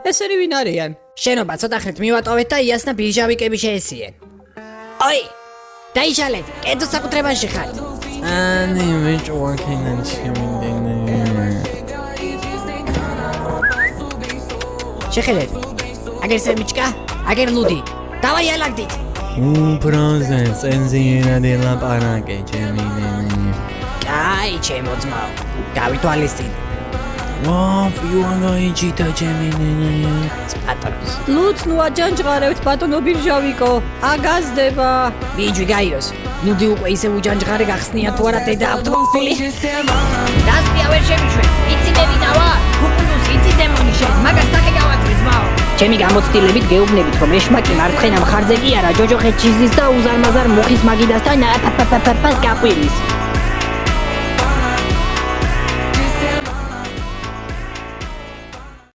ესენი ვინ არიან? შენობა ცოტა ხნით მივატოვეთ და იას და ბიჟავიკები შეესიენ. ოი! დაიშალეთ, კერძო საკუთრებაში ხართ. Ani მეჭვაქენან შემიძლია. შეხედეთ. აგერ სემიჩკა, აგერ ლუდი. დავაი ალაგდით. უბრალზე წენზიერად ელაპარაკე ჩემი ნენე. კაი, ჩემო ძმაო. გავითვალისწინე. ვაიუანგაიჯიტა ჩემი ნენე. პატრონს. ლუც ნუ აჯანჯღარებთ ბატონო ბირჟავიკო. აგაზდება. ბიჯი გაიოს. ლუდი უკვე ისე უჯანჯღარე გახსნია თუ არა დედა ავტომობილი. დასპია ვერ შემიშვენ. იცი მე ვინა ვარ? გუპულუს იცი დემონი შენ. მაგას სახე გავაწვი ძმაო. ჩემი გამოცდილებით გეუბნებით რომ ეშმაკი მარცხენა მხარზე კი არა ჯოჯოხეთ ჩიზის და უზარმაზარ მუხის მაგიდასთან პაპას გაყვირის.